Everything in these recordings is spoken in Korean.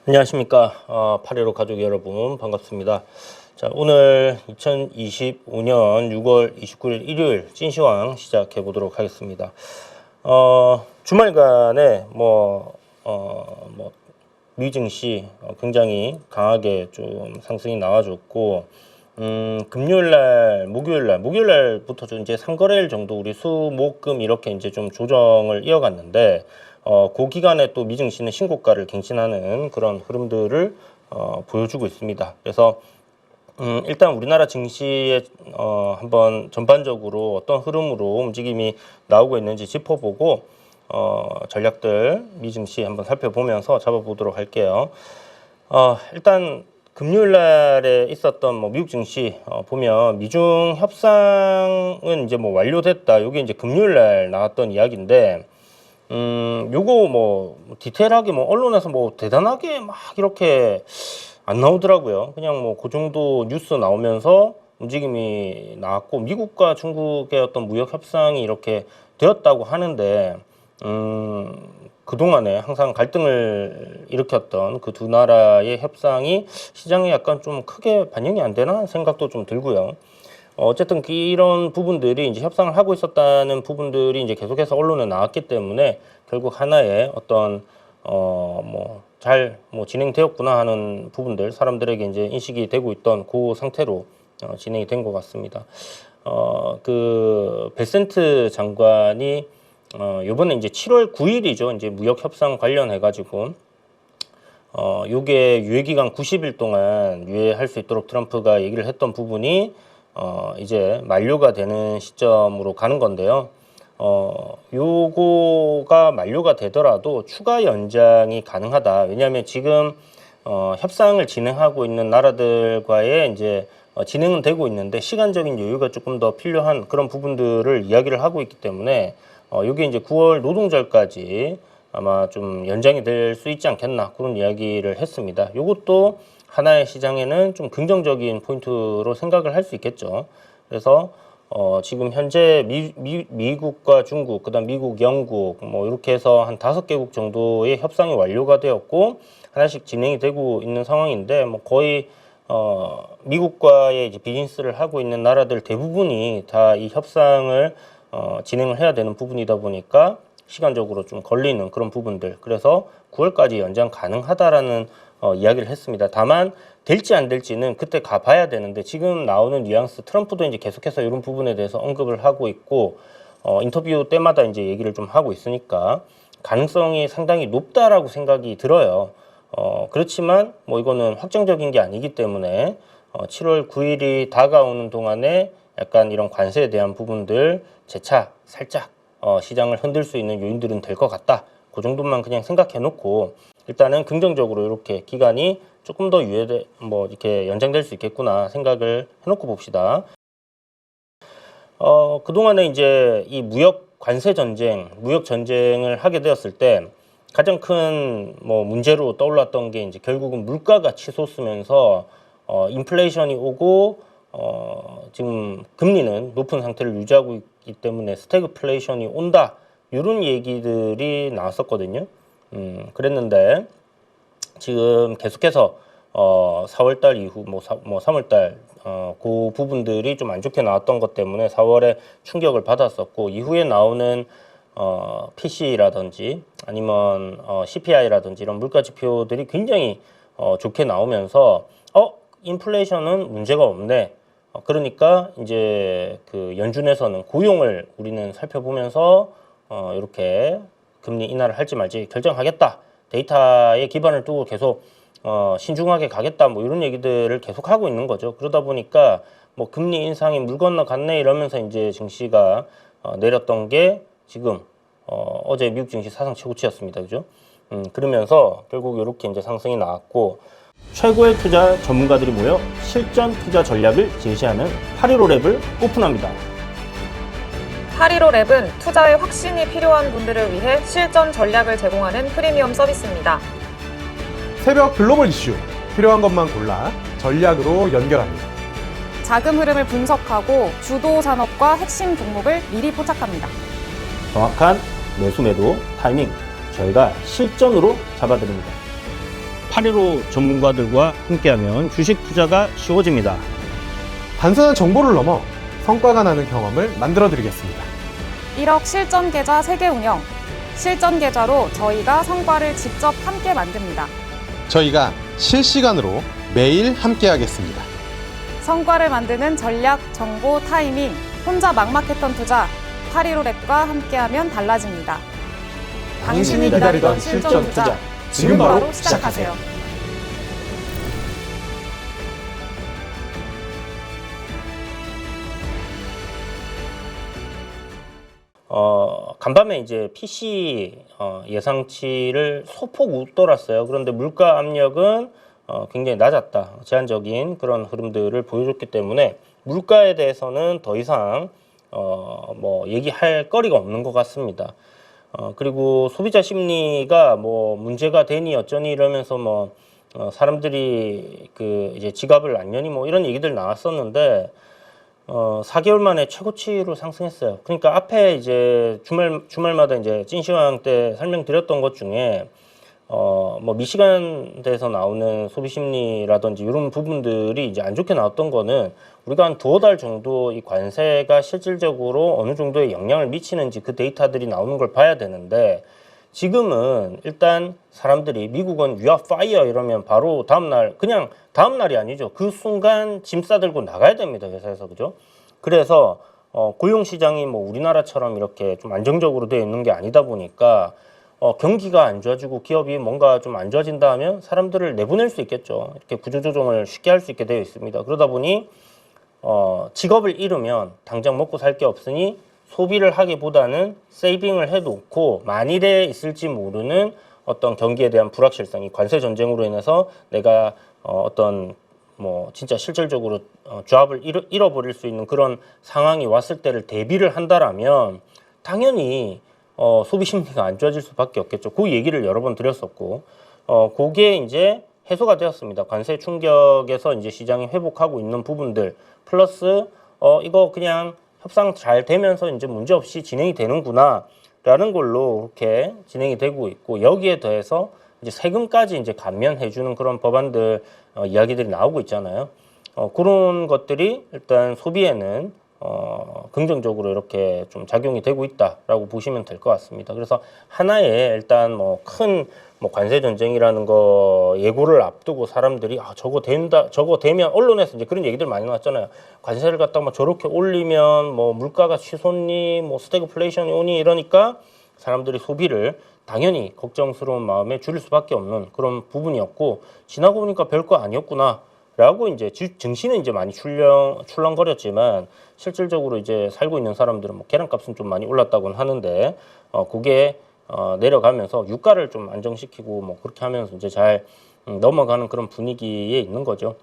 안녕하십니까. 8.15 가족 여러분 반갑습니다. 자, 오늘 2025년 6월 29일 일요일 찐시황 시작해 보도록 하겠습니다. 주말간에 미 증시 굉장히 강하게 좀 상승이 나와줬고, 목요일날부터 좀 이제 3거래일 정도 우리 수, 목, 금 이렇게 이제 좀 조정을 이어갔는데, 그 기간에 또 미증시는 신고가를 갱신하는 그런 흐름들을 보여주고 있습니다. 그래서 일단 우리나라 증시에 한번 전반적으로 어떤 흐름으로 움직임이 나오고 있는지 짚어보고 전략들 미증시 한번 살펴보면서 잡아보도록 할게요. 일단 금요일 날에 있었던 미국 증시 보면 미중 협상은 이제 완료됐다. 이게 이제 금요일 날 나왔던 이야기인데, 요거 디테일하게 언론에서 대단하게 막 이렇게 안 나오더라고요. 그냥 그 정도 뉴스 나오면서 움직임이 나왔고, 미국과 중국의 어떤 무역 협상이 이렇게 되었다고 하는데, 그동안에 항상 갈등을 일으켰던 그 두 나라의 협상이 시장에 약간 좀 크게 반영이 안 되나 생각도 좀 들고요. 어쨌든 이런 부분들이 이제 협상을 하고 있었다는 부분들이 이제 계속해서 언론에 나왔기 때문에 결국 하나의 어떤 잘 진행되었구나 하는 부분들, 사람들에게 이제 인식이 되고 있던 그 상태로 진행이 된 것 같습니다. 그 베센트 장관이 요번에 이제 7월 9일이죠. 이제 무역 협상 관련해 가지고 요게 유예 기간 90일 동안 유예할 수 있도록 트럼프가 얘기를 했던 부분이 이제 만료가 되는 시점으로 가는 건데요. 요거가 만료가 되더라도 추가 연장이 가능하다. 왜냐하면 지금 협상을 진행하고 있는 나라들과의 이제 진행은 되고 있는데 시간적인 여유가 조금 더 필요한 그런 부분들을 이야기를 하고 있기 때문에 요게 이제 9월 노동절까지 아마 좀 연장이 될 수 있지 않겠나, 그런 이야기를 했습니다. 요것도 하나의 시장에는 좀 긍정적인 포인트로 생각을 할 수 있겠죠. 그래서 지금 현재 미국과 중국, 그다음 미국, 영국 이렇게 해서 한 5개국 정도의 협상이 완료가 되었고 하나씩 진행이 되고 있는 상황인데, 거의 미국과의 이제 비즈니스를 하고 있는 나라들 대부분이 다 이 협상을 진행을 해야 되는 부분이다 보니까 시간적으로 좀 걸리는 그런 부분들, 그래서 9월까지 연장 가능하다라는 이야기를 했습니다. 다만 될지 안 될지는 그때 가봐야 되는데, 지금 나오는 뉘앙스, 트럼프도 이제 계속해서 이런 부분에 대해서 언급을 하고 있고 인터뷰 때마다 이제 얘기를 좀 하고 있으니까 가능성이 상당히 높다라고 생각이 들어요. 그렇지만 이거는 확정적인 게 아니기 때문에 7월 9일이 다가오는 동안에 약간 이런 관세에 대한 부분들 재차 살짝 시장을 흔들 수 있는 요인들은 될 것 같다. 그 정도만 그냥 생각해 놓고 일단은 긍정적으로 이렇게 기간이 조금 더 이렇게 연장될 수 있겠구나 생각을 해놓고 봅시다. 그동안에 이제 이 무역 전쟁을 하게 되었을 때 가장 큰 문제로 떠올랐던 게 이제 결국은 물가가 치솟으면서 인플레이션이 오고 지금 금리는 높은 상태를 유지하고 있기 때문에 스태그플레이션이 온다, 이런 얘기들이 나왔었거든요. 그랬는데 지금 계속해서 4월달 이후 3월달 그 부분들이 좀 안 좋게 나왔던 것 때문에 4월에 충격을 받았었고, 이후에 나오는 PC라든지 아니면 CPI라든지 이런 물가 지표들이 굉장히 좋게 나오면서 인플레이션은 문제가 없네. 그러니까 이제 그 연준에서는 고용을 우리는 살펴보면서 이렇게 금리 인하를 할지 말지 결정하겠다. 데이터에 기반을 두고 계속 신중하게 가겠다. 이런 얘기들을 계속 하고 있는 거죠. 그러다 보니까 금리 인상이 물 건너갔네 이러면서 이제 증시가 내렸던 게 지금 어제 미국 증시 사상 최고치였습니다. 그죠? 그러면서 결국 이렇게 이제 상승이 나왔고, 최고의 투자 전문가들이 모여 실전 투자 전략을 제시하는 8.15랩을 오픈합니다. 8.15랩은 투자에 확신이 필요한 분들을 위해 실전 전략을 제공하는 프리미엄 서비스입니다. 새벽 글로벌 이슈, 필요한 것만 골라 전략으로 연결합니다. 자금 흐름을 분석하고 주도 산업과 핵심 종목을 미리 포착합니다. 정확한 매수 매도 타이밍 저희가 실전으로 잡아드립니다. 815 전문가들과 함께하면 주식 투자가 쉬워집니다. 단순한 정보를 넘어 성과가 나는 경험을 만들어 드리겠습니다. 1억 실전 계좌 세계 운영. 실전 계좌로 저희가 성과를 직접 함께 만듭니다. 저희가 실시간으로 매일 함께하겠습니다. 성과를 만드는 전략, 정보, 타이밍, 혼자 막막했던 투자, 815랩과 함께하면 달라집니다. 당신이 기다리던 실전 투자, 지금 바로 시작하세요. 간밤에 이제 PC 예상치를 소폭 웃돌았어요. 그런데 물가 압력은 굉장히 낮았다. 제한적인 그런 흐름들을 보여줬기 때문에 물가에 대해서는 더 이상 뭐 얘기할 거리가 없는 것 같습니다. 그리고 소비자 심리가 뭐 문제가 되니 어쩌니 이러면서 뭐 사람들이 그 이제 지갑을 안 여니 뭐 이런 얘기들 나왔었는데 4개월 만에 최고치로 상승했어요. 그러니까 앞에 이제 주말마다 이제 찐시황 때 설명드렸던 것 중에 뭐 미시간대에서 나오는 소비 심리라든지 이런 부분들이 이제 안 좋게 나왔던 거는 우리가 한 두어 달 정도 이 관세가 실질적으로 어느 정도의 영향을 미치는지 그 데이터들이 나오는 걸 봐야 되는데 지금은 일단 사람들이 미국은 You are fire 이러면 바로 다음날 그냥 다음날이 아니죠. 그 순간 짐 싸들고 나가야 됩니다. 회사에서. 그죠? 그래서 고용시장이 뭐 우리나라처럼 이렇게 좀 안정적으로 되어 있는 게 아니다 보니까 경기가 안 좋아지고 기업이 뭔가 좀 안 좋아진다 하면 사람들을 내보낼 수 있겠죠. 이렇게 구조조정을 쉽게 할 수 있게 되어 있습니다. 그러다 보니 직업을 잃으면 당장 먹고 살 게 없으니 소비를 하기보다는 세이빙을 해놓고 만일에 있을지 모르는 어떤 경기에 대한 불확실성이 관세 전쟁으로 인해서 내가 어떤 뭐 진짜 실질적으로 잡을 잃어버릴 수 있는 그런 상황이 왔을 때를 대비를 한다라면 당연히 소비 심리가 안 좋아질 수밖에 없겠죠. 그 얘기를 여러 번 드렸었고, 그게 이제 해소가 되었습니다. 관세 충격에서 이제 시장이 회복하고 있는 부분들 플러스 이거 그냥 협상 잘 되면서 이제 문제 없이 진행이 되는구나라는 걸로 이렇게 진행이 되고 있고 여기에 더해서 이제 세금까지 이제 감면해주는 그런 법안들 이야기들이 나오고 있잖아요. 그런 것들이 일단 소비에는 긍정적으로 이렇게 좀 작용이 되고 있다라고 보시면 될 것 같습니다. 그래서 하나의 일단 뭐 큰 뭐 관세 전쟁이라는 거 예고를 앞두고 사람들이 저거 된다, 저거 되면 언론에서 이제 그런 얘기들 많이 나왔잖아요. 관세를 갖다 뭐 저렇게 올리면 뭐 물가가 치솟니, 뭐 스태그플레이션이 오니 이러니까 사람들이 소비를 당연히 걱정스러운 마음에 줄일 수밖에 없는 그런 부분이었고 지나고 보니까 별거 아니었구나. 라고 이제 증시는 이제 많이 출렁거렸지만 실질적으로 이제 살고 있는 사람들은 뭐 계란값은 좀 많이 올랐다고는 하는데 그게 내려가면서 유가를 좀 안정시키고 뭐 그렇게 하면서 이제 잘 넘어가는 그런 분위기에 있는 거죠.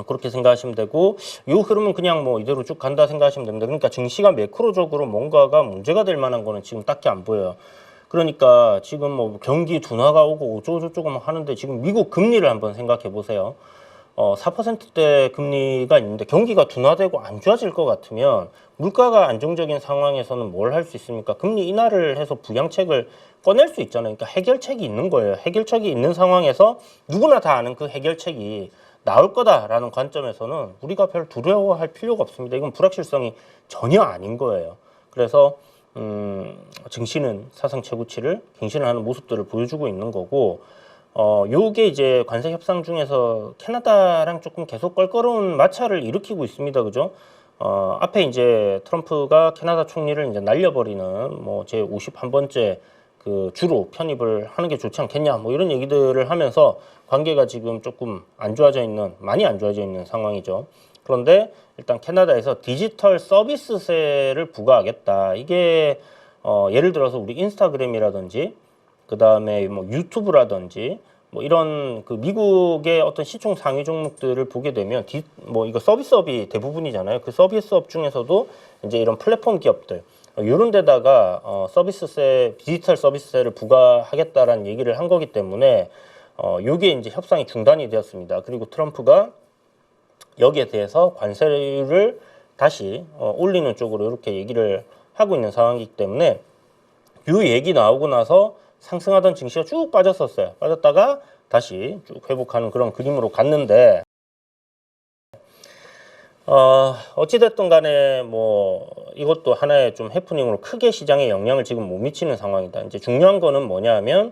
그렇게 생각하시면 되고 이 흐름은 그냥 뭐 이대로 쭉 간다 생각하시면 됩니다. 그러니까 증시가 매크로적으로 뭔가가 문제가 될 만한 거는 지금 딱히 안 보여요. 그러니까 지금 뭐 경기 둔화가 오고 어쩌고저쩌고 막 하는데 지금 미국 금리를 한번 생각해 보세요. 4%대 금리가 있는데 경기가 둔화되고 안 좋아질 것 같으면 물가가 안정적인 상황에서는 뭘 할 수 있습니까? 금리 인하를 해서 부양책을 꺼낼 수 있잖아요. 그러니까 해결책이 있는 거예요. 해결책이 있는 상황에서 누구나 다 아는 그 해결책이 나올 거다라는 관점에서는 우리가 별 두려워할 필요가 없습니다. 이건 불확실성이 전혀 아닌 거예요. 그래서 증시는 사상 최고치를 갱신하는 모습들을 보여주고 있는 거고 요게 이제 관세 협상 중에서 캐나다랑 조금 계속 껄끄러운 마찰을 일으키고 있습니다. 그죠? 앞에 이제 트럼프가 캐나다 총리를 이제 날려버리는 뭐 제 51번째 그 주로 편입을 하는 게 좋지 않겠냐 뭐 이런 얘기들을 하면서 관계가 지금 조금 많이 안 좋아져 있는 상황이죠. 그런데 일단 캐나다에서 디지털 서비스세를 부과하겠다. 이게 예를 들어서 우리 인스타그램이라든지 그 다음에 뭐 유튜브라든지 뭐 이런 그 미국의 어떤 시총 상위 종목들을 보게 되면 뭐 이거 서비스업이 대부분이잖아요. 그 서비스업 중에서도 이제 이런 플랫폼 기업들 이런 데다가 디지털 서비스세를 부과하겠다라는 얘기를 한 거기 때문에 요게 이제 협상이 중단이 되었습니다. 그리고 트럼프가 여기에 대해서 관세를 다시 올리는 쪽으로 이렇게 얘기를 하고 있는 상황이기 때문에 요 얘기 나오고 나서 상승하던 증시가 쭉 빠졌었어요. 빠졌다가 다시 쭉 회복하는 그런 그림으로 갔는데 어찌됐든 간에 뭐 이것도 하나의 좀 해프닝으로 크게 시장에 영향을 지금 못 미치는 상황이다. 이제 중요한 거는 뭐냐면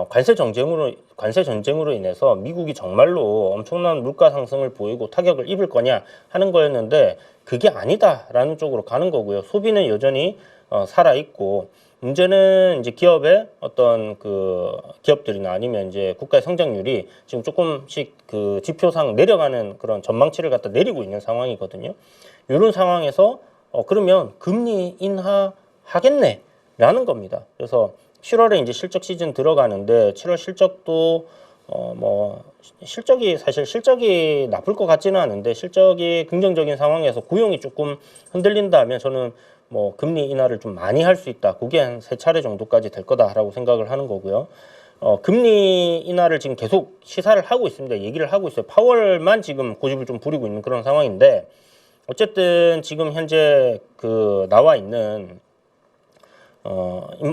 관세 전쟁으로 인해서 미국이 정말로 엄청난 물가 상승을 보이고 타격을 입을 거냐 하는 거였는데 그게 아니다라는 쪽으로 가는 거고요. 소비는 여전히 살아 있고 문제는 이제 기업의 어떤 그 기업들이나 아니면 이제 국가의 성장률이 지금 조금씩 그 지표상 내려가는 그런 전망치를 갖다 내리고 있는 상황이거든요. 이런 상황에서 그러면 금리 인하하겠네라는 겁니다. 그래서 7월에 이제 실적 시즌 들어가는데 7월 실적도 뭐 실적이 나쁠 것 같지는 않은데 실적이 긍정적인 상황에서 고용이 조금 흔들린다면 저는 뭐 금리 인하를 좀 많이 할 수 있다. 그게 한 3차례 정도까지 될 거다라고 생각을 하는 거고요. 금리 인하를 지금 계속 시사를 하고 있습니다. 얘기를 하고 있어요. 파월만 지금 고집을 좀 부리고 있는 그런 상황인데 어쨌든 지금 현재 그 나와 있는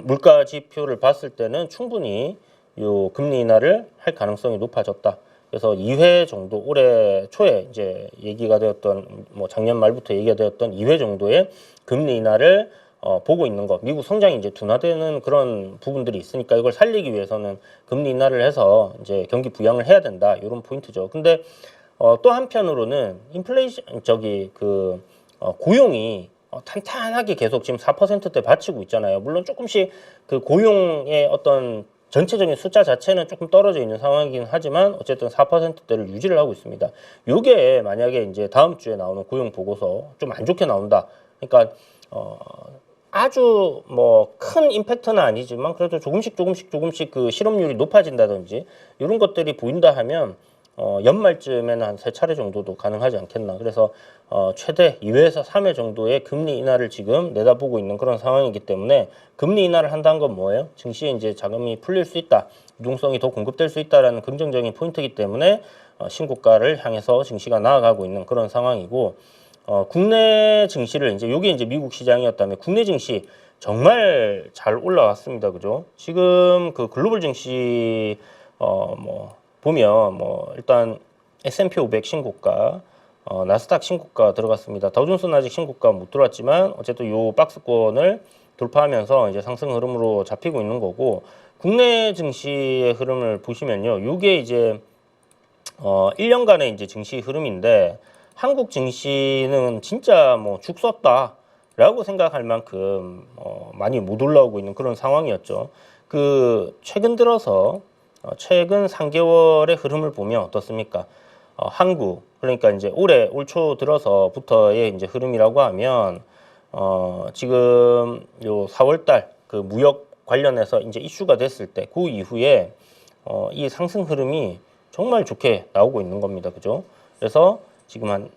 물가 지표를 봤을 때는 충분히 요 금리 인하를 할 가능성이 높아졌다. 그래서 2회 정도 올해 초에 이제 얘기가 되었던 뭐 작년 말부터 얘기가 되었던 2회 정도의 금리 인하를 보고 있는 것. 미국 성장이 이제 둔화되는 그런 부분들이 있으니까 이걸 살리기 위해서는 금리 인하를 해서 이제 경기 부양을 해야 된다. 이런 포인트죠. 근데 또 한편으로는 고용이 탄탄하게 계속 지금 4%대 받치고 있잖아요. 물론 조금씩 그 고용의 어떤 전체적인 숫자 자체는 조금 떨어져 있는 상황이긴 하지만 어쨌든 4%대를 유지를 하고 있습니다. 요게 만약에 이제 다음 주에 나오는 고용 보고서 좀 안 좋게 나온다. 그러니까 아주 뭐 큰 임팩트는 아니지만 그래도 조금씩 그 실업률이 높아진다든지 이런 것들이 보인다 하면 연말쯤에는 한 3차례 정도도 가능하지 않겠나. 그래서 최대 2회에서 3회 정도의 금리 인하를 지금 내다보고 있는 그런 상황이기 때문에 금리 인하를 한다는 건 뭐예요? 증시에 이제 자금이 풀릴 수 있다. 유동성이 더 공급될 수 있다라는 긍정적인 포인트이기 때문에 신고가를 향해서 증시가 나아가고 있는 그런 상황이고 국내 증시를 이제 요게 이제 미국 시장이었다면 국내 증시 정말 잘 올라왔습니다. 그죠? 지금 그 글로벌 증시 보면 일단 S&P 500 신고가, 나스닥 신고가 들어갔습니다. 다우존스는 아직 신고가 못 들어왔지만 어쨌든 요 박스권을 돌파하면서 이제 상승 흐름으로 잡히고 있는 거고 국내 증시의 흐름을 보시면요. 요게 이제 1년간의 이제 증시 흐름인데 한국 증시는 진짜 뭐 죽 썼다라고 생각할 만큼 많이 못 올라오고 있는 그런 상황이었죠. 그 최근 들어서 최근 3개월의 흐름을 보면 어떻습니까? 한국 그러니까 이제 올 초 들어서부터의 이제 흐름이라고 하면 지금 요 4월달 그 무역 관련해서 이제 이슈가 됐을 때 그 이후에 이 상승 흐름이 정말 좋게 나오고 있는 겁니다. 그죠? 그래서 지금 한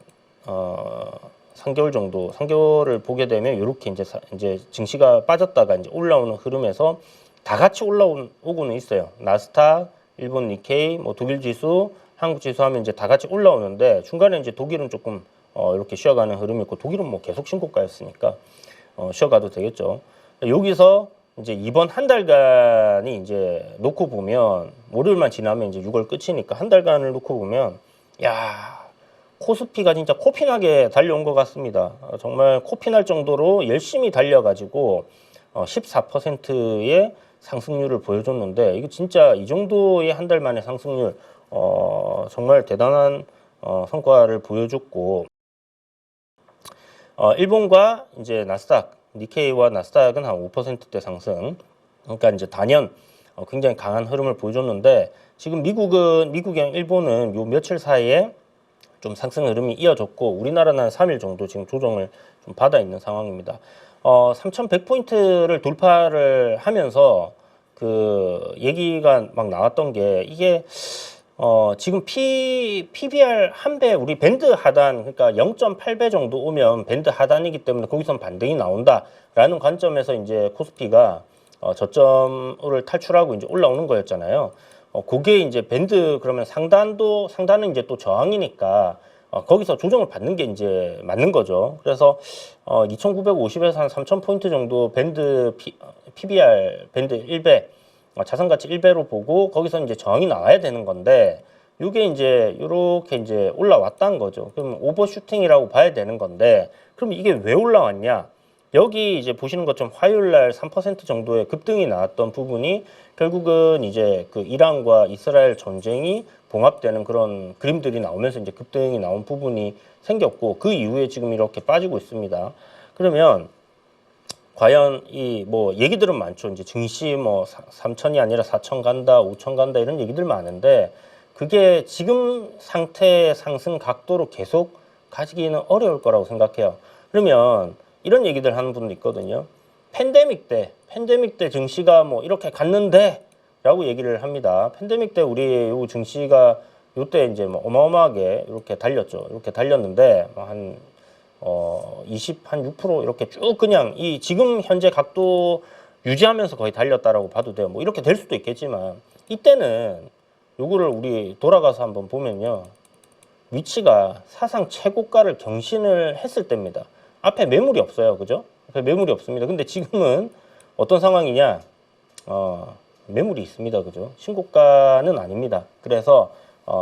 3개월 정도 3개월을 보게 되면 이렇게 이제 증시가 빠졌다가 이제 올라오는 흐름에서 다 같이 올라오고는 있어요. 나스닥, 일본 니케이, 뭐 독일 지수, 한국 지수 하면 이제 다 같이 올라오는데 중간에 이제 독일은 조금 이렇게 쉬어가는 흐름이 있고 독일은 뭐 계속 신고가였으니까 쉬어가도 되겠죠. 여기서 이제 이번 한 달간이 이제 놓고 보면 월요일만 지나면 이제 6월 끝이니까 한 달간을 놓고 보면 야 코스피가 진짜 코피나게 달려온 것 같습니다. 정말 코피날 정도로 열심히 달려가지고 14%의 상승률을 보여줬는데 이거 진짜 이 정도의 한 달 만에 상승률 정말 대단한 성과를 보여줬고 일본과 이제 나스닥 니케이와 나스닥은 한 5%대 상승 그러니까 이제 단연 굉장히 강한 흐름을 보여줬는데 지금 미국이랑 일본은 요 며칠 사이에 좀 상승 흐름이 이어졌고 우리나라는 한 3일 정도 지금 조정을 좀 받아 있는 상황입니다. 3,100포인트를 돌파를 하면서 그 얘기가 막 나왔던 게 이게 지금 PBR 한 배 우리 밴드 하단 그러니까 0.8배 정도 오면 밴드 하단이기 때문에 거기선 반등이 나온다라는 관점에서 이제 코스피가 저점을 탈출하고 이제 올라오는 거였잖아요. 그게 이제 밴드 그러면 상단은 이제 또 저항이니까 거기서 조정을 받는 게 이제 맞는 거죠. 그래서 2,950에서 한 3,000포인트 정도 밴드 PBR 밴드 1배 자산 가치 1배로 보고 거기서 이제 저항이 나와야 되는 건데 이게 이제 이렇게 이제 올라왔다는 거죠. 그럼 오버슈팅이라고 봐야 되는 건데 그럼 이게 왜 올라왔냐? 여기 이제 보시는 것처럼 화요일 날 3% 정도의 급등이 나왔던 부분이 결국은 이제 그 이란과 이스라엘 전쟁이 봉합되는 그런 그림들이 나오면서 이제 급등이 나온 부분이 생겼고 그 이후에 지금 이렇게 빠지고 있습니다. 그러면 과연 이 뭐 얘기들은 많죠. 이제 증시 뭐 3천이 아니라 4천 간다, 5천 간다 이런 얘기들 많은데 그게 지금 상태의 상승 각도로 계속 가지기는 어려울 거라고 생각해요. 그러면 이런 얘기들 하는 분도 있거든요. 팬데믹 때 증시가 뭐 이렇게 갔는데 라고 얘기를 합니다. 팬데믹 때 우리 요 증시가 요때 이제 뭐 어마어마하게 이렇게 달렸죠. 이렇게 달렸는데 한 6% 이렇게 쭉 그냥 이 지금 현재 각도 유지하면서 거의 달렸다라고 봐도 돼요. 뭐 이렇게 될 수도 있겠지만 이때는 요거를 우리 돌아가서 한번 보면요. 위치가 사상 최고가를 경신을 했을 때입니다. 앞에 매물이 없어요. 그죠? 앞에 매물이 없습니다. 근데 지금은 어떤 상황이냐? 매물이 있습니다. 그죠? 신고가는 아닙니다. 그래서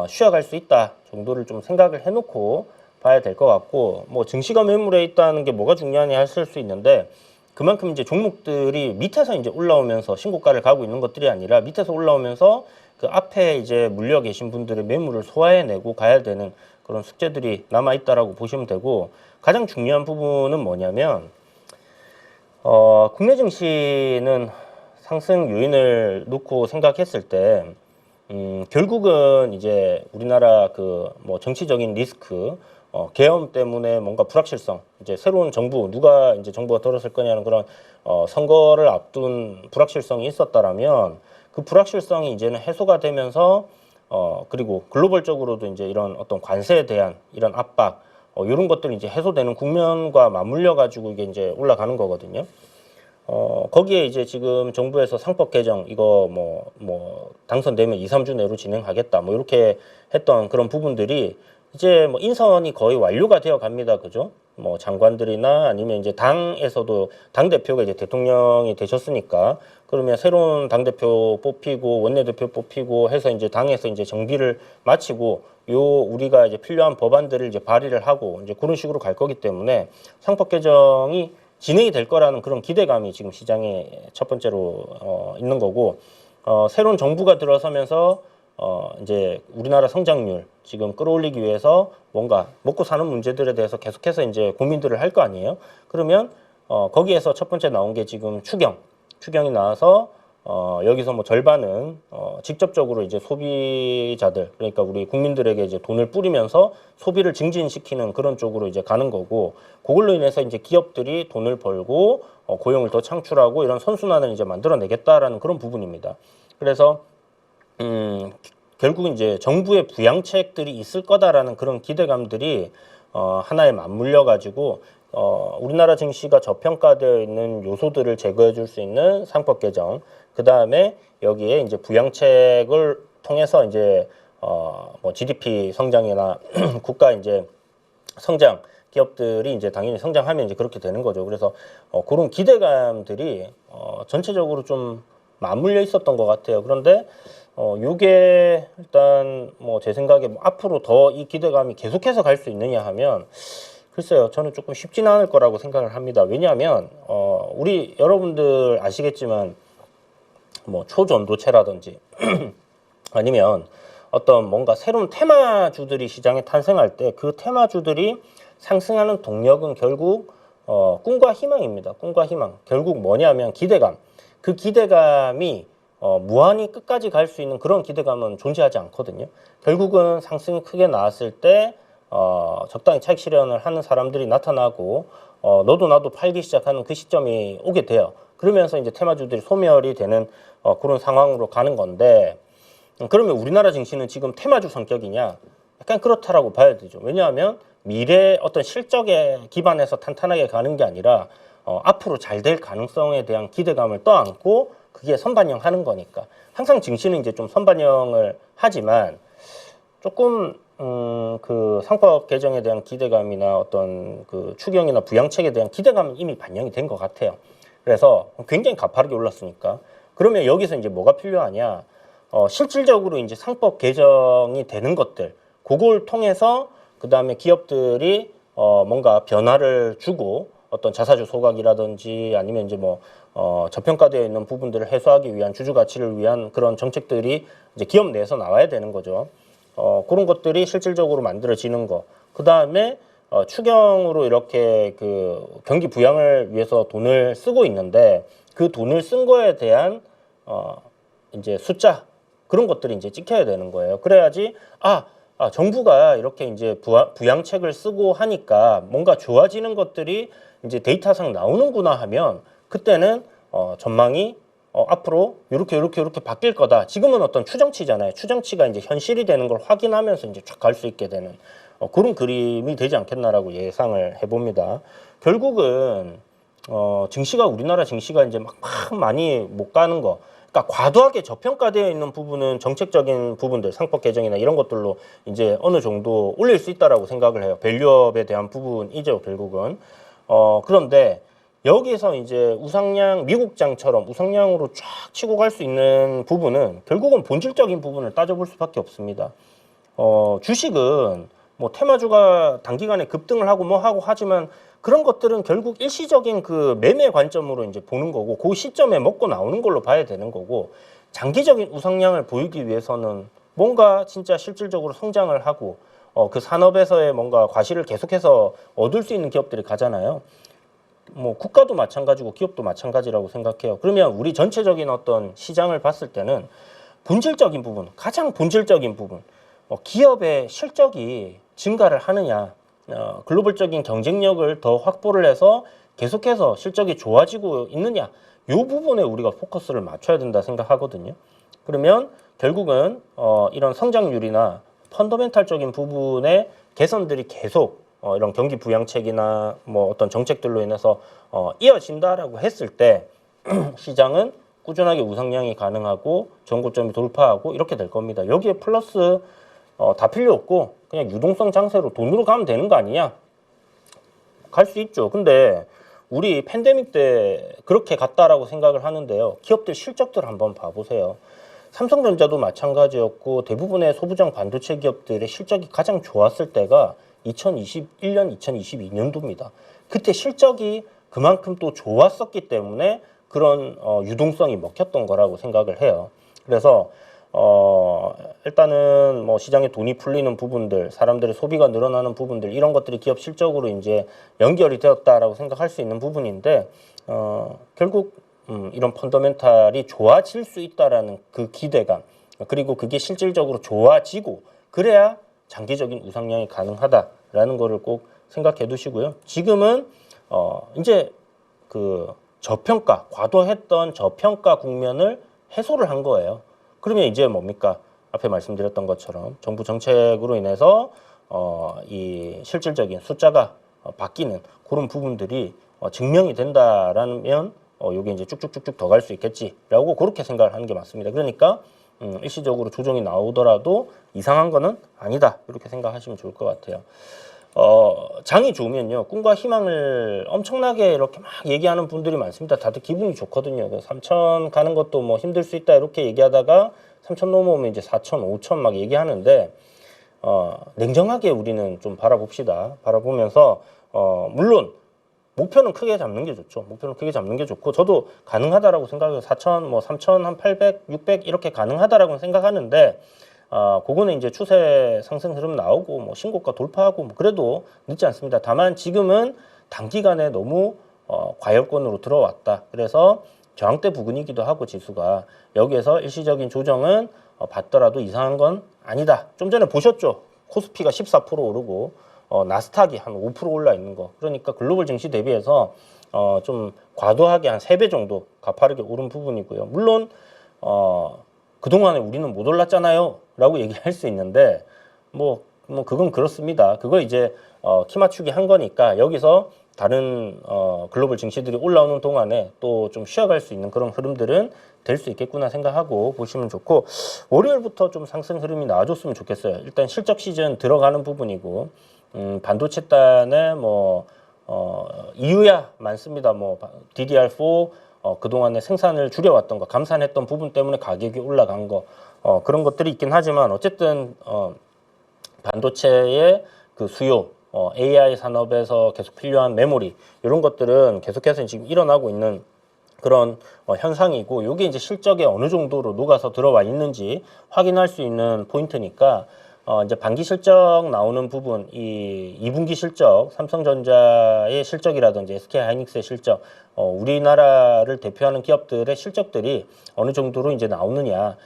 쉬어갈 수 있다 정도를 좀 생각을 해놓고 봐야 될 것 같고 뭐 증시가 매물에 있다는 게 뭐가 중요하냐 하실 수 있는데 그만큼 이제 종목들이 밑에서 이제 올라오면서 신고가를 가고 있는 것들이 아니라 밑에서 올라오면서 그 앞에 이제 물려 계신 분들의 매물을 소화해내고 가야 되는 그런 숙제들이 남아 있다라고 보시면 되고 가장 중요한 부분은 뭐냐면 국내 증시는 상승 요인을 놓고 생각했을 때 결국은 이제 우리나라 그 뭐 정치적인 리스크 계엄 때문에 뭔가 불확실성, 이제 새로운 정부, 누가 이제 정부가 들어설 거냐는 그런 선거를 앞둔 불확실성이 있었다라면 그 불확실성이 이제는 해소가 되면서 그리고 글로벌적으로도 이제 이런 어떤 관세에 대한 이런 압박, 이런 것들이 이제 해소되는 국면과 맞물려 가지고 이게 이제 올라가는 거거든요. 거기에 이제 지금 정부에서 상법 개정 이거 뭐 당선되면 2, 3주 내로 진행하겠다 뭐 이렇게 했던 그런 부분들이 이제 뭐 인선이 거의 완료가 되어 갑니다. 그죠? 뭐 장관들이나 아니면 이제 당에서도 당대표가 이제 대통령이 되셨으니까 그러면 새로운 당대표 뽑히고 원내대표 뽑히고 해서 이제 당에서 이제 정비를 마치고 우리가 이제 필요한 법안들을 이제 발의를 하고 이제 그런 식으로 갈 거기 때문에 상법 개정이 진행이 될 거라는 그런 기대감이 지금 시장에 첫 번째로 있는 거고 새로운 정부가 들어서면서 이제 우리나라 성장률 지금 끌어올리기 위해서 뭔가 먹고 사는 문제들에 대해서 계속해서 이제 고민들을 할 거 아니에요. 그러면 거기에서 첫 번째 나온 게 지금 추경이 나와서 여기서 뭐 절반은 직접적으로 이제 소비자들 그러니까 우리 국민들에게 이제 돈을 뿌리면서 소비를 증진시키는 그런 쪽으로 이제 가는 거고 그걸로 인해서 이제 기업들이 돈을 벌고 고용을 더 창출하고 이런 선순환을 이제 만들어내겠다라는 그런 부분입니다. 그래서 결국은 이제 정부의 부양책들이 있을 거다라는 그런 기대감들이 하나에 맞물려 가지고 우리나라 증시가 저평가되어 있는 요소들을 제거해 줄 수 있는 상법 개정, 그 다음에 여기에 이제 부양책을 통해서 이제 뭐 GDP 성장이나 국가 이제 성장 기업들이 이제 당연히 성장하면 이제 그렇게 되는 거죠. 그래서 그런 기대감들이 전체적으로 좀 맞물려 있었던 것 같아요. 그런데 요게 일단 뭐 제 생각에 뭐 앞으로 더 이 기대감이 계속해서 갈 수 있느냐 하면 글쎄요, 저는 조금 쉽지는 않을 거라고 생각을 합니다. 왜냐하면 우리 여러분들 아시겠지만 뭐 초전도체라든지 아니면 어떤 뭔가 새로운 테마주들이 시장에 탄생할 때 그 테마주들이 상승하는 동력은 결국 꿈과 희망입니다. 꿈과 희망. 결국 뭐냐면 기대감. 그 기대감이 무한히 끝까지 갈 수 있는 그런 기대감은 존재하지 않거든요. 결국은 상승이 크게 나왔을 때 적당히 차익 실현을 하는 사람들이 나타나고 너도 나도 팔기 시작하는 그 시점이 오게 돼요. 그러면서 이제 테마주들이 소멸이 되는 그런 상황으로 가는 건데 그러면 우리나라 증시는 지금 테마주 성격이냐? 약간 그렇다라고 봐야 되죠. 왜냐하면 미래 어떤 실적에 기반해서 탄탄하게 가는 게 아니라 앞으로 잘 될 가능성에 대한 기대감을 떠안고 그게 선반영하는 거니까 항상 증시는 이제 좀 선반영을 하지만 조금 그 상법 개정에 대한 기대감이나 어떤 그 추경이나 부양책에 대한 기대감은 이미 반영이 된 것 같아요. 그래서 굉장히 가파르게 올랐으니까 그러면 여기서 이제 뭐가 필요하냐? 실질적으로 이제 상법 개정이 되는 것들, 그걸 통해서 그 다음에 기업들이 뭔가 변화를 주고 어떤 자사주 소각이라든지 아니면 이제 뭐 저평가되어 있는 부분들을 해소하기 위한 주주 가치를 위한 그런 정책들이 이제 기업 내에서 나와야 되는 거죠. 그런 것들이 실질적으로 만들어지는 거. 그 다음에 추경으로 이렇게 그 경기 부양을 위해서 돈을 쓰고 있는데 그 돈을 쓴 거에 대한 이제 숫자 그런 것들이 이제 찍혀야 되는 거예요. 그래야지 정부가 이렇게 이제 부양책을 쓰고 하니까 뭔가 좋아지는 것들이 이제 데이터상 나오는구나 하면 그때는 전망이 앞으로 이렇게 바뀔 거다. 지금은 어떤 추정치잖아요. 추정치가 이제 현실이 되는 걸 확인하면서 이제 쫙 갈 수 있게 되는 그런 그림이 되지 않겠나라고 예상을 해봅니다. 결국은 증시가 우리나라 증시가 이제 막 많이 못 가는 거. 그러니까 과도하게 저평가되어 있는 부분은 정책적인 부분들, 상법 개정이나 이런 것들로 이제 어느 정도 올릴 수 있다라고 생각을 해요. 밸류업에 대한 부분이죠, 결국은. 그런데 여기서 이제 우상향, 미국장처럼 우상향으로 쫙 치고 갈 수 있는 부분은 결국은 본질적인 부분을 따져볼 수밖에 없습니다. 주식은 뭐 테마주가 단기간에 급등을 하고 뭐 하고 하지만 그런 것들은 결국 일시적인 그 매매 관점으로 이제 보는 거고 그 시점에 먹고 나오는 걸로 봐야 되는 거고 장기적인 우상향을 보이기 위해서는 뭔가 진짜 실질적으로 성장을 하고 그 산업에서의 뭔가 과실을 계속해서 얻을 수 있는 기업들이 가잖아요. 뭐 국가도 마찬가지고 기업도 마찬가지라고 생각해요. 그러면 우리 전체적인 어떤 시장을 봤을 때는 본질적인 부분, 가장 본질적인 부분, 기업의 실적이 증가를 하느냐, 글로벌적인 경쟁력을 더 확보를 해서 계속해서 실적이 좋아지고 있느냐, 이 부분에 우리가 포커스를 맞춰야 된다 생각하거든요. 그러면 결국은 이런 성장률이나 펀더멘탈적인 부분의 개선들이 계속 이런 경기 부양책이나 뭐 어떤 정책들로 인해서 이어진다라고 했을 때 시장은 꾸준하게 우상향이 가능하고 전고점이 돌파하고 이렇게 될 겁니다. 여기에 플러스 다 필요 없고 그냥 유동성 장세로 돈으로 가면 되는 거 아니냐? 갈 수 있죠. 근데 우리 팬데믹 때 그렇게 갔다라고 생각을 하는데요. 기업들 실적들 한번 봐보세요. 삼성전자도 마찬가지였고 대부분의 소부장 반도체 기업들의 실적이 가장 좋았을 때가 2021년, 2022년도입니다. 그때 실적이 그만큼 또 좋았었기 때문에 그런 유동성이 먹혔던 거라고 생각을 해요. 그래서 일단은 뭐 시장에 돈이 풀리는 부분들, 사람들의 소비가 늘어나는 부분들 이런 것들이 기업 실적으로 이제 연결이 되었다라고 생각할 수 있는 부분인데 결국 이런 펀더멘탈이 좋아질 수 있다라는 그 기대감 그리고 그게 실질적으로 좋아지고 그래야 장기적인 우상향이 가능하다라는 거를 꼭 생각해 두시고요. 지금은 이제 그 저평가, 과도했던 저평가 국면을 해소를 한 거예요. 그러면 이제 뭡니까? 앞에 말씀드렸던 것처럼 정부 정책으로 인해서 이 실질적인 숫자가 바뀌는 그런 부분들이 증명이 된다라면 요게 이제 쭉쭉쭉쭉 더 갈 수 있겠지라고 그렇게 생각을 하는 게 맞습니다. 그러니까 일시적으로 조정이 나오더라도 이상한 거는 아니다 이렇게 생각하시면 좋을 것 같아요. 장이 좋으면요 꿈과 희망을 엄청나게 이렇게 막 얘기하는 분들이 많습니다. 다들 기분이 좋거든요. 3천 가는 것도 뭐 힘들 수 있다 이렇게 얘기하다가 3천 넘어오면 이제 4천, 5천 막 얘기하는데 냉정하게 우리는 좀 바라봅시다. 바라보면서 물론 목표는 크게 잡는 게 좋죠. 목표는 크게 잡는 게 좋고 저도 가능하다라고 생각해요. 4천, 뭐 3천, 한 800, 600 이렇게 가능하다라고 생각하는데 그거는 이제 추세 상승 흐름 나오고 뭐 신고가 돌파하고 뭐 그래도 늦지 않습니다. 다만 지금은 단기간에 너무 과열권으로 들어왔다. 그래서 저항대 부근이기도 하고 지수가 여기에서 일시적인 조정은 받더라도 이상한 건 아니다. 좀 전에 보셨죠? 코스피가 14% 오르고 나스닥이 한 5% 올라 있는 거. 그러니까 글로벌 증시 대비해서 좀 과도하게 한 3배 정도 가파르게 오른 부분이고요. 물론 그동안에 우리는 못 올랐잖아요 라고 얘기할 수 있는데 뭐 그건 그렇습니다. 그거 이제 키 맞추기 한 거니까 여기서 다른 글로벌 증시들이 올라오는 동안에 또 좀 쉬어갈 수 있는 그런 흐름들은 될 수 있겠구나 생각하고 보시면 좋고 월요일부터 좀 상승 흐름이 나와줬으면 좋겠어요. 일단 실적 시즌 들어가는 부분이고 반도체단에 뭐 이유야 많습니다. 뭐 DDR4 그동안에 생산을 줄여왔던 거, 감산했던 부분 때문에 가격이 올라간 거, 그런 것들이 있긴 하지만 어쨌든 반도체의 그 수요, AI 산업에서 계속 필요한 메모리 이런 것들은 계속해서 지금 일어나고 있는 그런 현상이고, 이게 이제 실적에 어느 정도로 녹아서 들어와 있는지 확인할 수 있는 포인트니까 이제 반기 실적 나오는 부분, 이 2분기 실적, 삼성전자의 실적이라든지 SK하이닉스의 실적, 우리나라를 대표하는 기업들의 실적들이 어느 정도로 이제 나오느냐,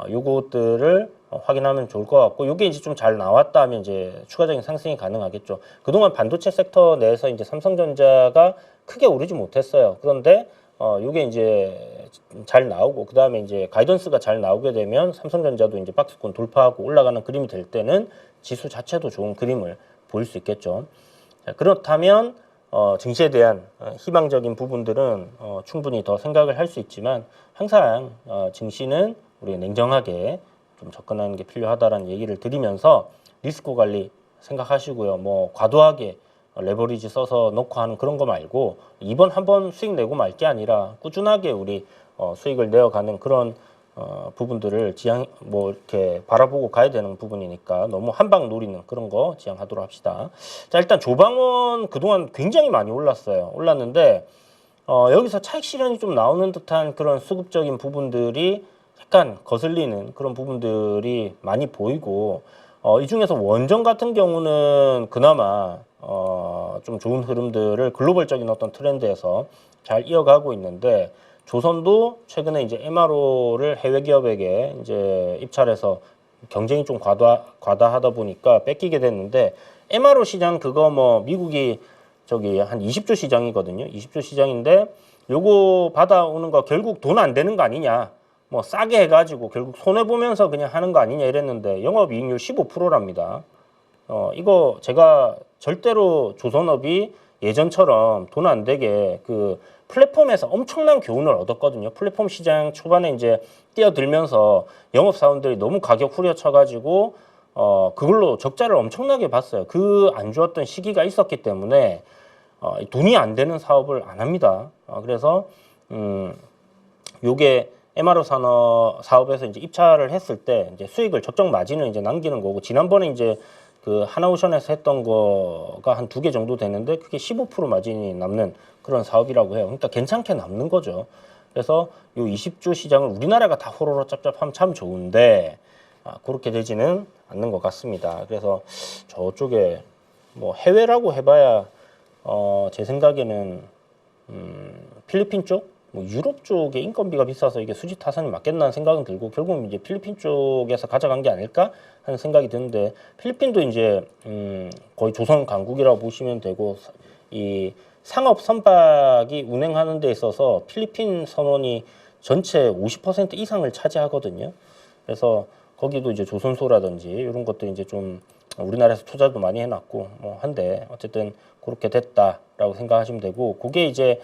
요것들을 확인하면 좋을 것 같고, 요게 이제 좀 잘 나왔다 하면 이제 추가적인 상승이 가능하겠죠. 그동안 반도체 섹터 내에서 이제 삼성전자가 크게 오르지 못했어요. 그런데 요게 이제 잘 나오고, 그 다음에 이제 가이던스가 잘 나오게 되면 삼성전자도 이제 박스권 돌파하고 올라가는 그림이 될 때는 지수 자체도 좋은 그림을 보일 수 있겠죠. 자, 그렇다면 증시에 대한 희망적인 부분들은 충분히 더 생각을 할 수 있지만, 항상 증시는 우리가 냉정하게 좀 접근하는 게 필요하다라는 얘기를 드리면서 리스크 관리 생각하시고요. 뭐 과도하게 레버리지 써서 넣고 하는 그런 거 말고, 이번 한번 수익 내고 말 게 아니라 꾸준하게 우리 수익을 내어가는 그런 부분들을 뭐 이렇게 바라보고 가야 되는 부분이니까 너무 한방 노리는 그런 거 지양하도록 합시다. 자, 일단 조방원 그동안 굉장히 많이 올랐는데 여기서 차익 실현이 좀 나오는 듯한 그런 수급적인 부분들이 약간 거슬리는 그런 부분들이 많이 보이고, 이 중에서 원전 같은 경우는 그나마 좀 좋은 흐름들을 글로벌적인 어떤 트렌드에서 잘 이어가고 있는데, 조선도 최근에 이제 MRO를 해외 기업에게 이제 입찰해서 경쟁이 좀 과다하다 보니까 뺏기게 됐는데, MRO 시장 그거 뭐 미국이 저기 한 20조 시장이거든요. 20조 시장인데 요거 받아오는 거 결국 돈 안 되는 거 아니냐, 뭐 싸게 해가지고 결국 손해 보면서 그냥 하는 거 아니냐 이랬는데 영업이익률 15%랍니다. 이거 제가 절대로 조선업이 예전처럼 돈 안 되게 그 플랫폼에서 엄청난 교훈을 얻었거든요. 플랫폼 시장 초반에 이제 뛰어들면서 영업사원들이 너무 가격 후려쳐가지고 그걸로 적자를 엄청나게 봤어요. 그 안 좋았던 시기가 있었기 때문에 돈이 안 되는 사업을 안 합니다. 그래서 요게 MRO 사업에서 이제 입찰을 했을 때 이제 수익을 적정 마진을 이제 남기는 거고, 지난번에 이제 그 하나오션에서 했던 거가 한 2개 정도 되는데 그게 15% 마진이 남는 그런 사업이라고 해요. 그러니까 괜찮게 남는 거죠. 그래서 요 20조 시장을 우리나라가 다 호로로 짭짭하면 참 좋은데 그렇게 되지는 않는 것 같습니다. 그래서 저쪽에 뭐 해외라고 해봐야 제 생각에는 필리핀 쪽, 뭐 유럽 쪽에 인건비가 비싸서 이게 수지 타산이 맞겠나 하는 생각은 들고, 결국은 이제 필리핀 쪽에서 가져간 게 아닐까 하는 생각이 드는데, 필리핀도 이제 거의 조선 강국이라고 보시면 되고, 이 상업 선박이 운행하는 데 있어서 필리핀 선원이 전체 50% 이상을 차지하거든요. 그래서 거기도 이제 조선소라든지 이런 것들이 이제 좀 우리나라에서 투자도 많이 해놨고 뭐 한데, 어쨌든 그렇게 됐다라고 생각하시면 되고, 그게 이제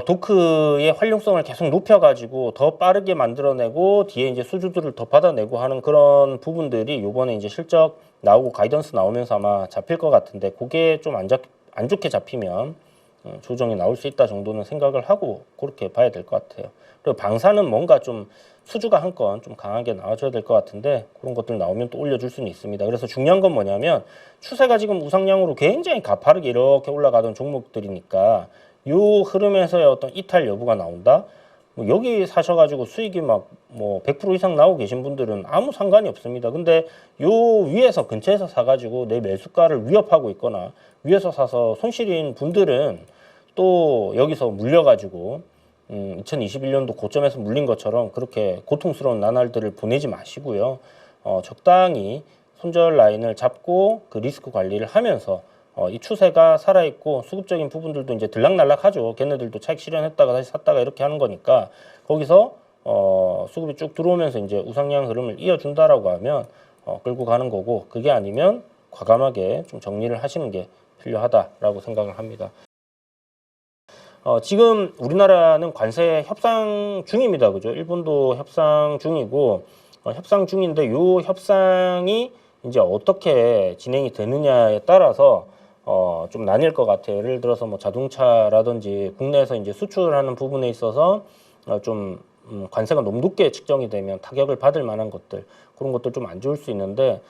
도크의 활용성을 계속 높여가지고 더 빠르게 만들어내고 뒤에 이제 수주들을 더 받아내고 하는 그런 부분들이 요번에 이제 실적 나오고 가이던스 나오면서 아마 잡힐 것 같은데, 그게 좀 안 좋게 잡히면 조정이 나올 수 있다 정도는 생각을 하고 그렇게 봐야 될 것 같아요. 그리고 방사는 뭔가 좀 수주가 한 건 좀 강하게 나와줘야 될 것 같은데, 그런 것들 나오면 또 올려줄 수는 있습니다. 그래서 중요한 건 뭐냐면, 추세가 지금 우상향으로 굉장히 가파르게 이렇게 올라가던 종목들이니까 요 흐름에서의 어떤 이탈 여부가 나온다? 뭐 여기 사셔가지고 수익이 막 뭐 100% 이상 나오고 계신 분들은 아무 상관이 없습니다. 근데 요 위에서 근처에서 사가지고 내 매수가를 위협하고 있거나 위에서 사서 손실인 분들은 또 여기서 물려가지고 2021년도 고점에서 물린 것처럼 그렇게 고통스러운 나날들을 보내지 마시고요. 적당히 손절 라인을 잡고 그 리스크 관리를 하면서 이 추세가 살아있고 수급적인 부분들도 이제 들락날락하죠. 걔네들도 차익 실현했다가 다시 샀다가 이렇게 하는 거니까, 거기서 수급이 쭉 들어오면서 이제 우상향 흐름을 이어준다라고 하면 끌고 가는 거고, 그게 아니면 과감하게 좀 정리를 하시는 게 필요하다라고 생각을 합니다. 지금 우리나라는 관세 협상 중입니다. 그죠? 일본도 협상 중이고, 협상 중인데 요 협상이 이제 어떻게 진행이 되느냐에 따라서 좀 나뉠 것 같아요. 예를 들어서 뭐 자동차라든지 국내에서 이제 수출하는 부분에 있어서 좀 관세가 너무 높게 측정이 되면 타격을 받을 만한 것들, 그런 것들 좀 안 좋을 수 있는데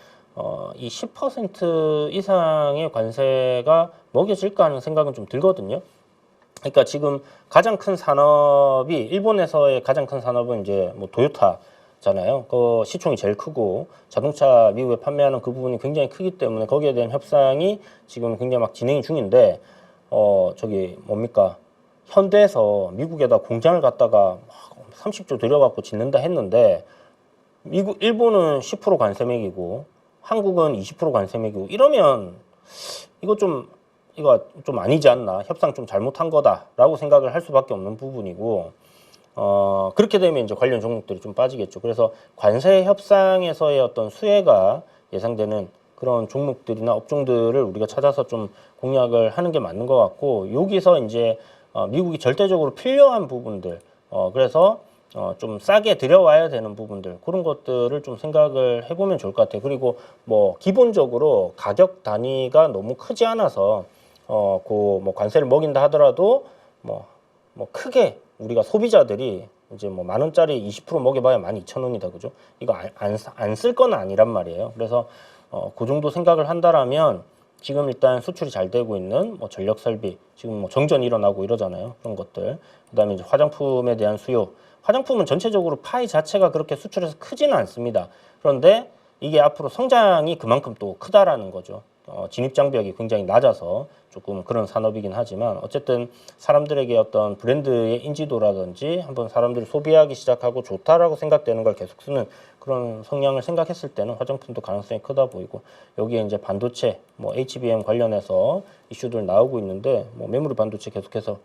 이 10% 이상의 관세가 먹여질까 하는 생각은 좀 들거든요. 그러니까 지금 가장 큰 산업이, 일본에서의 가장 큰 산업은 이제 뭐 도요타잖아요. 그 시총이 제일 크고 자동차 미국에 판매하는 그 부분이 굉장히 크기 때문에 거기에 대한 협상이 지금 굉장히 막 진행이 중인데 저기 뭡니까? 현대에서 미국에다 공장을 갖다가 30조 들여갖고 짓는다 했는데 일본은 10% 관세 매기고 한국은 20% 관세 매기고 이러면 이거 좀 아니지 않나, 협상 좀 잘못한 거다라고 생각을 할 수밖에 없는 부분이고, 그렇게 되면 이제 관련 종목들이 좀 빠지겠죠. 그래서 관세 협상에서의 어떤 수혜가 예상되는 그런 종목들이나 업종들을 우리가 찾아서 좀 공략을 하는 게 맞는 것 같고, 여기서 이제 미국이 절대적으로 필요한 부분들, 그래서 좀 싸게 들여와야 되는 부분들, 그런 것들을 좀 생각을 해보면 좋을 것 같아요. 그리고 뭐 기본적으로 가격 단위가 너무 크지 않아서 뭐 관세를 먹인다 하더라도 뭐 크게 우리가 소비자들이 이제 뭐 10,000원짜리 20% 먹여봐야 12,000원이다, 그죠? 이거 안 쓸 건 아니란 말이에요. 그래서 그 정도 생각을 한다라면 지금 일단 수출이 잘 되고 있는 뭐 전력 설비, 지금 뭐 정전이 일어나고 이러잖아요. 그런 것들. 그다음에 이제 화장품에 대한 수요. 화장품은 전체적으로 파이 자체가 그렇게 수출해서 크지는 않습니다. 그런데 이게 앞으로 성장이 그만큼 또 크다라는 거죠. 진입 장벽이 굉장히 낮아서 조금 그런 산업이긴 하지만 어쨌든 사람들에게 어떤 브랜드의 인지도라든지 한번 사람들이 소비하기 시작하고 좋다라고 생각되는 걸 계속 쓰는 그런 성향을 생각했을 때는 화장품도 가능성이 크다 보이고, 여기에 이제 반도체, 뭐 HBM 관련해서 이슈들 나오고 있는데 뭐 메모리 반도체 계속해서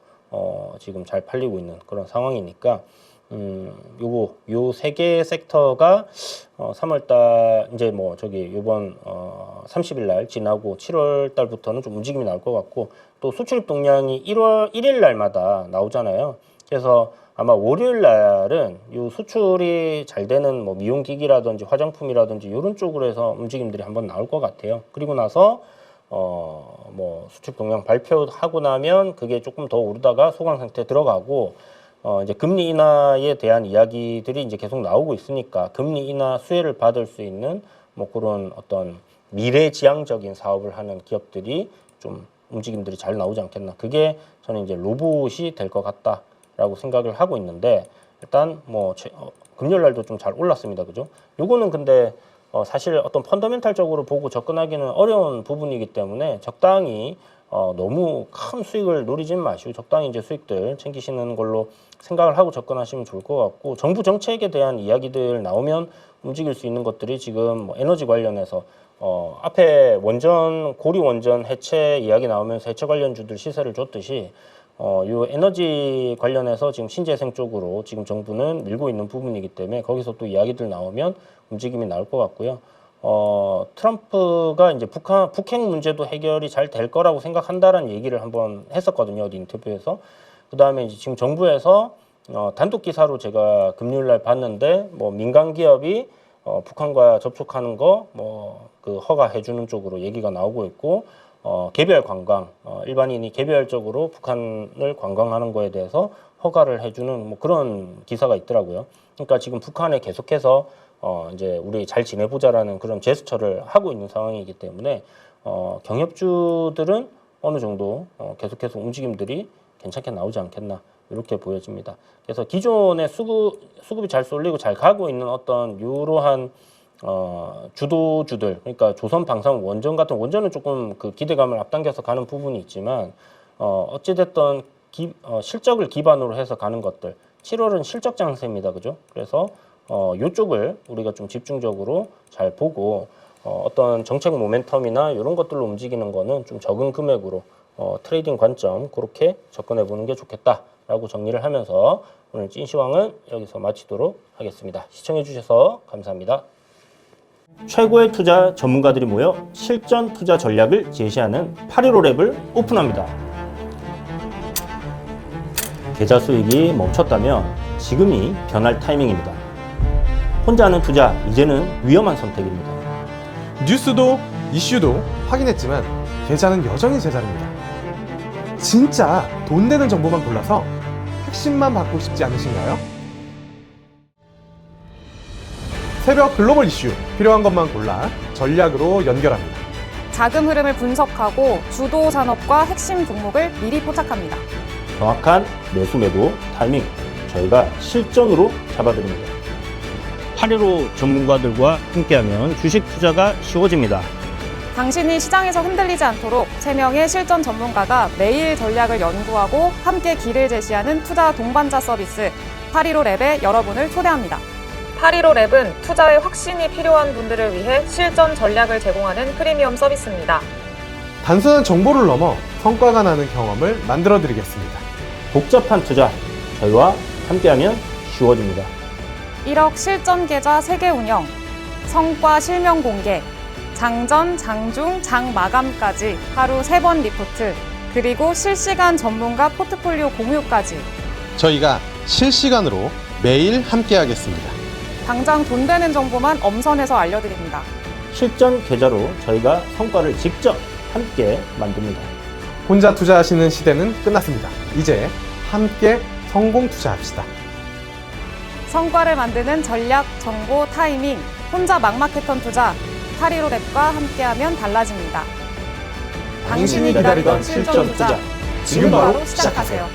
지금 잘 팔리고 있는 그런 상황이니까 요 세 개 섹터가 3월달 이제 뭐 저기 요번 30일 날 지나고 7월 달부터는 좀 움직임이 나올 것 같고, 또 수출입 동향이 1월 1일 날마다 나오잖아요. 그래서 아마 월요일 날은 요 수출이 잘 되는 뭐 미용기기라든지 화장품이라든지 이런 쪽으로 해서 움직임들이 한번 나올 것 같아요. 그리고 나서 뭐 수출 동향 발표하고 나면 그게 조금 더 오르다가 소강 상태에 들어가고, 이제 금리 인하에 대한 이야기들이 이제 계속 나오고 있으니까 금리 인하 수혜를 받을 수 있는 뭐 그런 어떤 미래지향적인 사업을 하는 기업들이 좀 움직임들이 잘 나오지 않겠나. 그게 저는 이제 로봇이 될 것 같다라고 생각을 하고 있는데, 일단 뭐 금요일 날도 좀 잘 올랐습니다. 그죠? 요거는 근데 사실 어떤 펀더멘탈적으로 보고 접근하기는 어려운 부분이기 때문에 적당히 너무 큰 수익을 노리진 마시고 적당히 이제 수익들 챙기시는 걸로 생각을 하고 접근하시면 좋을 것 같고, 정부 정책에 대한 이야기들 나오면 움직일 수 있는 것들이 지금 뭐 에너지 관련해서 앞에 고리 원전 해체 이야기 나오면서 해체 관련주들 시세를 줬듯이 요 에너지 관련해서 지금 신재생 쪽으로 지금 정부는 밀고 있는 부분이기 때문에 거기서 또 이야기들 나오면 움직임이 나올 것 같고요. 트럼프가 이제 북핵 문제도 해결이 잘 될 거라고 생각한다라는 얘기를 한번 했었거든요. 어디 인터뷰에서. 그 다음에 이제 지금 정부에서 단독 기사로 제가 금요일 날 봤는데, 뭐 민간 기업이 북한과 접촉하는 거 그 허가해 주는 쪽으로 얘기가 나오고 있고, 개별 관광, 일반인이 개별적으로 북한을 관광하는 거에 대해서 허가를 해주는 뭐 그런 기사가 있더라고요. 그러니까 지금 북한에 계속해서 이제 우리 잘 지내보자라는 그런 제스처를 하고 있는 상황이기 때문에 경협주들은 어느 정도 계속해서 움직임들이 괜찮게 나오지 않겠나, 이렇게 보여집니다. 그래서 기존의 수급이 잘 쏠리고 잘 가고 있는 어떤 이러한 주도주들, 그러니까 조선 방산 원전 같은, 원전은 조금 그 기대감을 앞당겨서 가는 부분이 있지만 어찌됐든 실적을 기반으로 해서 가는 것들, 7월은 실적 장세입니다. 그죠? 그래서 요쪽을 우리가 좀 집중적으로 잘 보고 어떤 정책 모멘텀이나 이런 것들로 움직이는 거는 좀 적은 금액으로 트레이딩 관점 그렇게 접근해 보는 게 좋겠다라고 정리를 하면서 오늘 찐시황은 여기서 마치도록 하겠습니다. 시청해 주셔서 감사합니다. 최고의 투자 전문가들이 모여 실전 투자 전략을 제시하는 815랩을 오픈합니다. 계좌 수익이 멈췄다면 지금이 변할 타이밍입니다. 혼자 하는 투자, 이제는 위험한 선택입니다. 뉴스도 이슈도 확인했지만 계좌는 여전히 제자리입니다. 진짜 돈 되는 정보만 골라서 핵심만 받고 싶지 않으신가요? 새벽 글로벌 이슈 필요한 것만 골라 전략으로 연결합니다. 자금 흐름을 분석하고 주도 산업과 핵심 종목을 미리 포착합니다. 정확한 매수 매도 타이밍 저희가 실전으로 잡아드립니다. 8.15 전문가들과 함께하면 주식 투자가 쉬워집니다. 당신이 시장에서 흔들리지 않도록 3명의 실전 전문가가 매일 전략을 연구하고 함께 길을 제시하는 투자 동반자 서비스 8.15랩에 여러분을 초대합니다. 8.15랩은 투자에 확신이 필요한 분들을 위해 실전 전략을 제공하는 프리미엄 서비스입니다. 단순한 정보를 넘어 성과가 나는 경험을 만들어 드리겠습니다. 복잡한 투자 저희와 함께하면 쉬워집니다. 1억 실전 계좌 3개 운영, 성과 실명 공개, 장전, 장중, 장 마감까지 하루 3번 리포트, 그리고 실시간 전문가 포트폴리오 공유까지. 저희가 실시간으로 매일 함께하겠습니다. 당장 돈 되는 정보만 엄선해서 알려드립니다. 실전 계좌로 저희가 성과를 직접 함께 만듭니다. 혼자 투자하시는 시대는 끝났습니다. 이제 함께 성공 투자합시다. 성과를 만드는 전략, 정보, 타이밍, 혼자 막마켓던 투자, 8.15랩과 함께하면 달라집니다. 당신이 기다리던 실전 투자, 지금 바로 시작하세요.